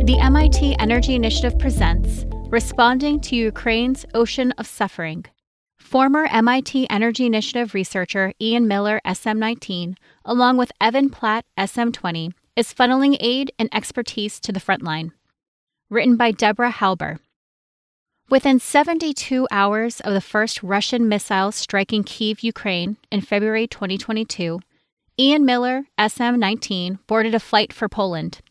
The MIT Energy Initiative presents Responding to Ukraine's Ocean of Suffering. Former MIT Energy Initiative researcher Ian Miller, SM-19, along with Evan Platt, SM-20, is funneling aid and expertise to the front line. Written by Deborah Halber. Within 72 hours of the first Russian missiles striking Kyiv, Ukraine, in February 2022, Ian Miller, SM-19, boarded a flight for Poland.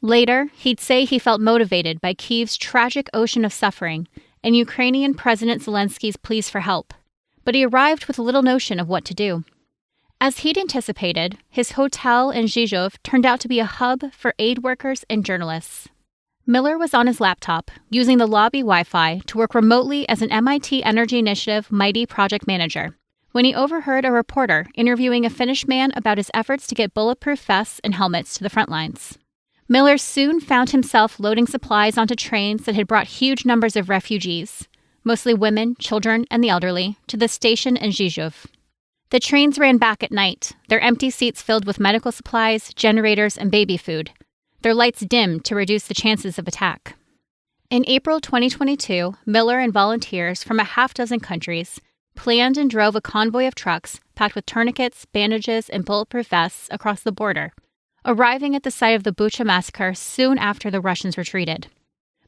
Later, he'd say he felt motivated by Kyiv's tragic ocean of suffering and Ukrainian President Zelensky's pleas for help, but he arrived with little notion of what to do. As he'd anticipated, his hotel in Zhizhov turned out to be a hub for aid workers and journalists. Miller was on his laptop, using the lobby Wi-Fi to work remotely as an MIT Energy Initiative MITEI project manager, when he overheard a reporter interviewing a Finnish man about his efforts to get bulletproof vests and helmets to the front lines. Miller soon found himself loading supplies onto trains that had brought huge numbers of refugees, mostly women, children, and the elderly, to the station in Zhizhov. The trains ran back at night, their empty seats filled with medical supplies, generators, and baby food, their lights dimmed to reduce the chances of attack. In April 2022, Miller and volunteers from a half-dozen countries planned and drove a convoy of trucks packed with tourniquets, bandages, and bulletproof vests across the border, arriving at the site of the Bucha massacre soon after the Russians retreated.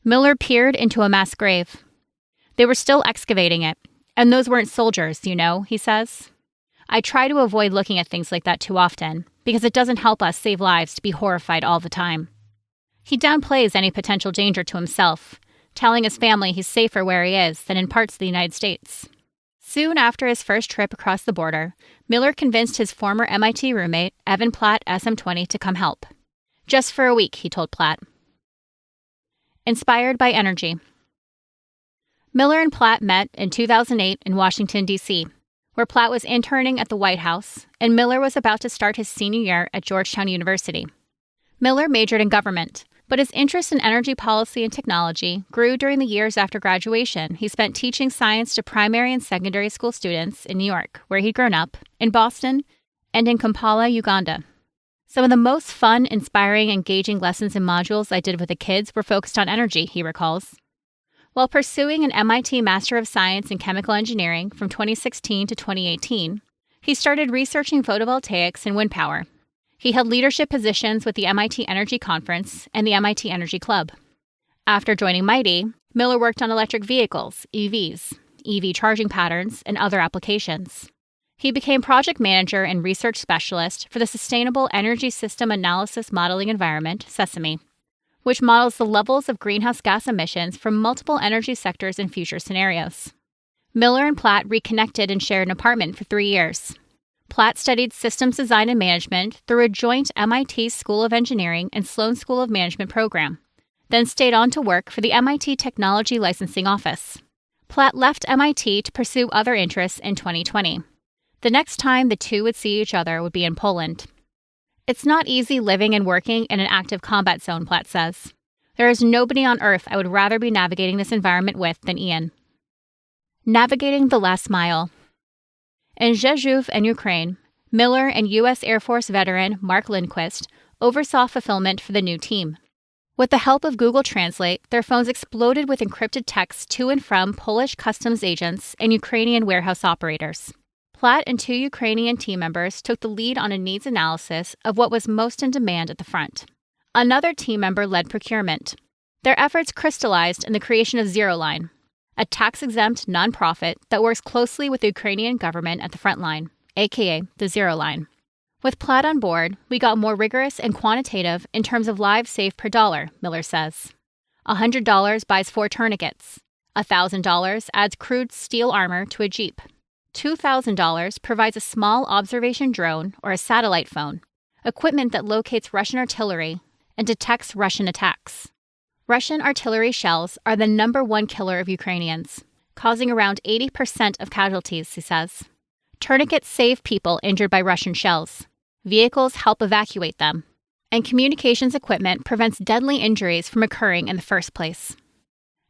Miller peered into a mass grave. They were still excavating it, and those weren't soldiers, he says. I try to avoid looking at things like that too often, because it doesn't help us save lives to be horrified all the time. He downplays any potential danger to himself, telling his family he's safer where he is than in parts of the United States. Soon after his first trip across the border, Miller convinced his former MIT roommate, Evan Platt, SM-20, to come help. Just for a week, he told Platt. Inspired by energy. Miller and Platt met in 2008 in Washington, D.C., where Platt was interning at the White House, and Miller was about to start his senior year at Georgetown University. Miller majored in government, but his interest in energy policy and technology grew during the years after graduation. He spent teaching science to primary and secondary school students in New York, where he'd grown up, in Boston, and in Kampala, Uganda. Some of the most fun, inspiring, engaging lessons and modules I did with the kids were focused on energy, he recalls. While pursuing an MIT Master of Science in Chemical Engineering from 2016 to 2018, he started researching photovoltaics and wind power. He held leadership positions with the MIT Energy Conference and the MIT Energy Club. After joining MITEI, Miller worked on electric vehicles, EVs, EV charging patterns, and other applications. He became project manager and research specialist for the Sustainable Energy System Analysis Modeling Environment, SESAME, which models the levels of greenhouse gas emissions from multiple energy sectors in future scenarios. Miller and Platt reconnected and shared an apartment for 3 years. Platt studied systems design and management through a joint MIT School of Engineering and Sloan School of Management program, then stayed on to work for the MIT Technology Licensing Office. Platt left MIT to pursue other interests in 2020. The next time the two would see each other would be in Poland. It's not easy living and working in an active combat zone, Platt says. There is nobody on Earth I would rather be navigating this environment with than Ian. Navigating the last mile. In Zhezhuv and Ukraine, Miller and U.S. Air Force veteran Mark Lindquist oversaw fulfillment for the new team. With the help of Google Translate, their phones exploded with encrypted texts to and from Polish customs agents and Ukrainian warehouse operators. Platt and 2 Ukrainian team members took the lead on a needs analysis of what was most in demand at the front. Another team member led procurement. Their efforts crystallized in the creation of Zero Line, a tax-exempt nonprofit that works closely with the Ukrainian government at the front line, aka the Zero Line. With Platt on board, we got more rigorous and quantitative in terms of lives saved per dollar, Miller says. $100 buys 4 tourniquets. $1,000 adds crude steel armor to a Jeep. $2,000 provides a small observation drone or a satellite phone, equipment that locates Russian artillery and detects Russian attacks. Russian artillery shells are the #1 killer of Ukrainians, causing around 80% of casualties, he says. Tourniquets save people injured by Russian shells. Vehicles help evacuate them. And communications equipment prevents deadly injuries from occurring in the first place.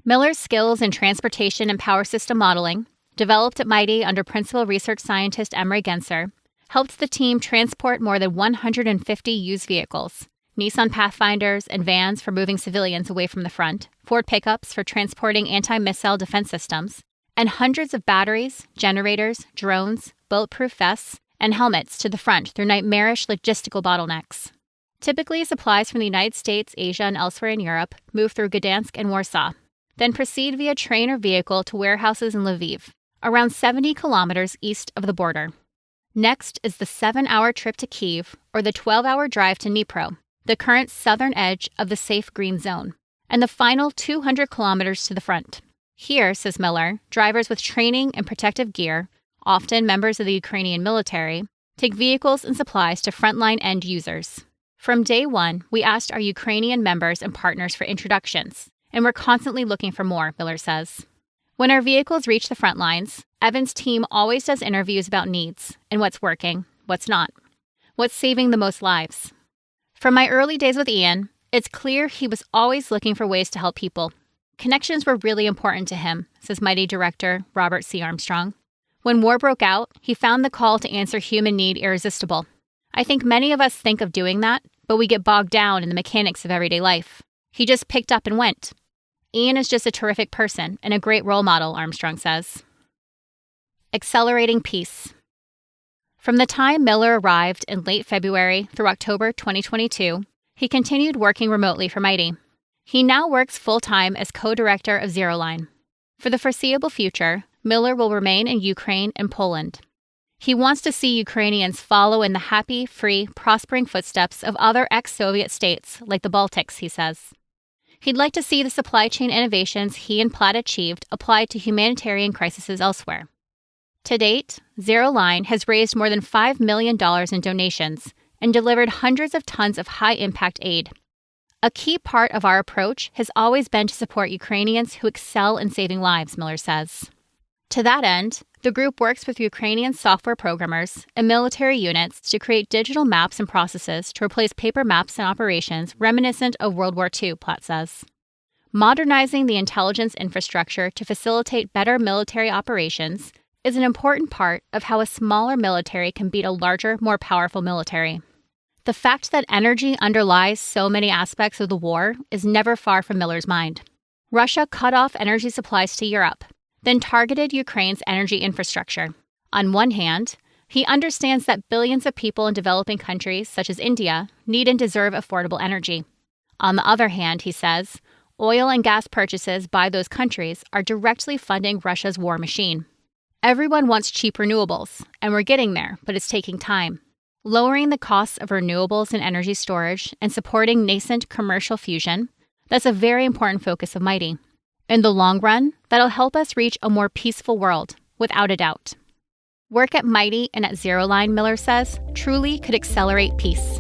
Miller's skills in transportation and power system modeling, developed at MITEI under principal research scientist Emre Gencer, helped the team transport more than 150 used vehicles, Nissan Pathfinders and vans for moving civilians away from the front, Ford pickups for transporting anti-missile defense systems, and hundreds of batteries, generators, drones, bulletproof vests, and helmets to the front through nightmarish logistical bottlenecks. Typically, supplies from the United States, Asia, and elsewhere in Europe move through Gdansk and Warsaw, then proceed via train or vehicle to warehouses in Lviv, around 70 kilometers east of the border. Next is the 7-hour trip to Kyiv or the 12-hour drive to Dnipro, the current southern edge of the safe green zone, and the final 200 kilometers to the front. Here, says Miller, drivers with training and protective gear, often members of the Ukrainian military, take vehicles and supplies to frontline end users. From day one, we asked our Ukrainian members and partners for introductions, and we're constantly looking for more, Miller says. When our vehicles reach the front lines, Evan's team always does interviews about needs and what's working, what's not, what's saving the most lives. From my early days with Ian, it's clear he was always looking for ways to help people. Connections were really important to him, says Mighty director Robert C. Armstrong. When war broke out, he found the call to answer human need irresistible. I think many of us think of doing that, but we get bogged down in the mechanics of everyday life. He just picked up and went. Ian is just a terrific person and a great role model, Armstrong says. Accelerating peace. From the time Miller arrived in late February through October 2022, he continued working remotely for Mighty. He now works full-time as co-director of Zero Line. For the foreseeable future, Miller will remain in Ukraine and Poland. He wants to see Ukrainians follow in the happy, free, prospering footsteps of other ex-Soviet states like the Baltics, he says. He'd like to see the supply chain innovations he and Platt achieved applied to humanitarian crises elsewhere. To date, Zero Line has raised more than $5 million in donations and delivered hundreds of tons of high-impact aid. A key part of our approach has always been to support Ukrainians who excel in saving lives, Miller says. To that end, the group works with Ukrainian software programmers and military units to create digital maps and processes to replace paper maps and operations reminiscent of World War II, Platt says. Modernizing the intelligence infrastructure to facilitate better military operations is an important part of how a smaller military can beat a larger, more powerful military. The fact that energy underlies so many aspects of the war is never far from Miller's mind. Russia cut off energy supplies to Europe, then targeted Ukraine's energy infrastructure. On one hand, he understands that billions of people in developing countries such as India need and deserve affordable energy. On the other hand, he says, oil and gas purchases by those countries are directly funding Russia's war machine. Everyone wants cheap renewables, and we're getting there, but it's taking time. Lowering the costs of renewables and energy storage and supporting nascent commercial fusion, that's a very important focus of Mighty. In the long run, that'll help us reach a more peaceful world, without a doubt. Work at Mighty and at Zero Line, Miller says, truly could accelerate peace.